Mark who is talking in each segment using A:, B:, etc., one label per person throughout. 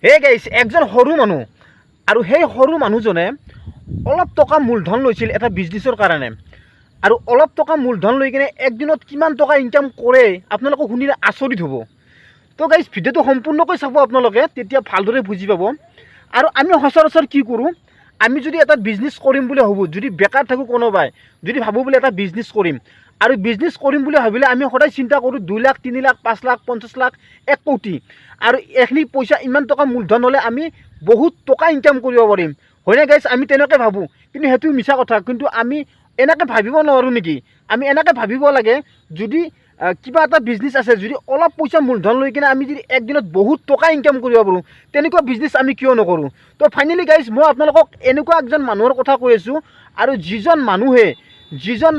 A: হে গাইছ একজন সৰু মানুহ আৰু সেই সৰু মানুহজনে অলপ টকা মূলধন লৈছিল এটা বিজনেছৰ কাৰণে আৰু অলপ টকা মূলধন লৈ কিনে একদিনত কিমান টকা ইনকাম কৰে আপোনালোকে শুনিলে আচৰিত হ'ব। তো গাইছ ভিডিঅ'টো সম্পূৰ্ণকৈ চাব আপোনালোকে, তেতিয়া ভালদৰে বুজি পাব। আৰু আমি সচৰাচৰ কি কৰোঁ, আমি যদি এটা বিজনেছ কৰিম বুলি ভাবোঁ, যদি বেকাৰ থাকোঁ কোনোবাই, যদি ভাবোঁ বুলি এটা বিজনেছ কৰিম আৰু বিজনেছ কৰিম বুলি ভাবিলে আমি সদায় চিন্তা কৰোঁ 2 লাখ 3 লাখ 5 লাখ 50 লাখ 1 কোটি আৰু এইখিনি পইচা ইমান টকা মূলধন হ'লে আমি বহুত টকা ইনকাম কৰিব পাৰিম, হয়নে গাইছ? আমি তেনেকৈ ভাবোঁ, কিন্তু সেইটো মিছা কথা। কিন্তু আমি এনেকৈ ভাবিব নোৱাৰোঁ নেকি? আমি এনেকৈ ভাবিব লাগে, যদি কিবা এটা বিজনেছ আছে, যদি অলপ পইচা মূলধন লৈ কিনে আমি যদি একদিনত বহুত টকা ইনকাম কৰিব পাৰোঁ, তেনেকুৱা বিজনেছ আমি কিয় নকৰোঁ? তো ফাইনেলি গাইছ মই আপোনালোকক এনেকুৱা একজন মানুহৰ কথা কৈ আছোঁ, আৰু যিজন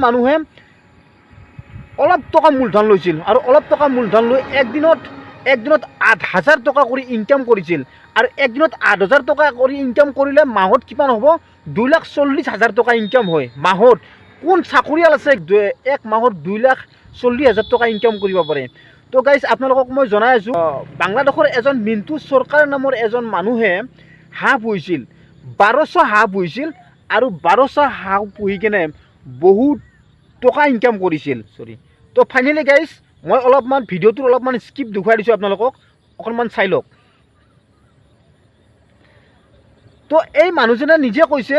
A: মানুহে অলপ টকা মূলধন লৈছিল আৰু অলপ টকা মূলধন লৈ একদিনত 8,000 টকা কৰি ইনকাম কৰিছিল। আৰু একদিনত 8,000 টকা কৰি ইনকাম কৰিলে মাহত কিমান হ'ব? 2,40,000 টকা ইনকাম হয় মাহত। কোন চাকৰিয়াল আছে এক মাহত 2,40,000 টকা ইনকাম কৰিব পাৰে? তো গাইছ আপোনালোকক মই জনাই আছোঁ, বাংলাদেশৰ এজন মিণ্টু চৰকাৰ নামৰ এজন মানুহে হাঁহ পুহিছিল, 1200 হাঁহ পুহিছিল আৰু 1200 হাঁহ পুহি কিনে বহুত টকা ইনকাম কৰিছিল। তো ফাইনেলি গাইছ মই অলপমান ভিডিঅ'টোৰ অলপমান স্কিপ দেখুৱাই দিছোঁ আপোনালোকক, অকণমান চাই লওক। তো এই মানুহজনে নিজে কৈছে,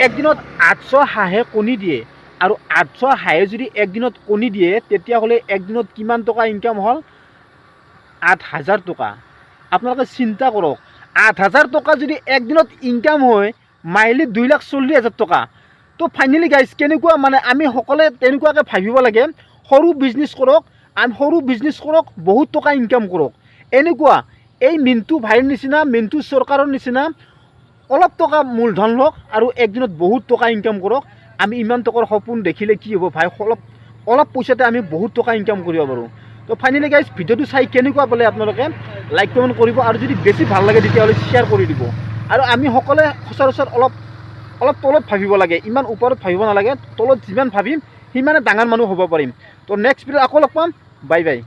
A: একদিনত 800 হাঁহে কণী দিয়ে, আৰু 800 হাঁহে যদি একদিনত কণী দিয়ে তেতিয়াহ'লে একদিনত কিমান টকা ইনকাম হ'ল? 8,000 টকা। আপোনালোকে চিন্তা কৰক, 8,000 টকা যদি একদিনত ইনকাম হয়, মাহিলী 2,40,000 টকা। তো ফাইনেলি গাইছ কেনেকুৱা, মানে আমি সকলোৱে তেনেকুৱাকৈ ভাবিব লাগে, সৰু বিজনেছ কৰক, বহুত টকা ইনকাম কৰক। এনেকুৱা এই মিণ্টু ভাইৰ নিচিনা, মিণ্টু চৰকাৰৰ নিচিনা অলপ টকা মূলধন লওক আৰু একদিনত বহুত টকা ইনকাম কৰক। আমি ইমান টকাৰ সপোন দেখিলে কি হ'ব ভাই? অলপ পইচাতে আমি বহুত টকা ইনকাম কৰিব পাৰোঁ। তো ফাইনেলি গাইছ ভিডিঅ'টো চাই কেনেকুৱা পালে আপোনালোকে লাইক কমেণ্ট কৰিব, আৰু যদি বেছি ভাল লাগে তেতিয়াহ'লে শ্বেয়াৰ কৰি দিব। আৰু আমি সকলোৱে সচৰাচৰ অলপ তলত ভাবিব লাগে, ইমান ওপৰত ভাবিব নালাগে। তলত যিমান ভাবিম সিমানে ডাঙৰ মানুহ হ'ব পাৰিম। তো নেক্সট ভিডিঅ'ত আকৌ লগ পাম, বাই বাই।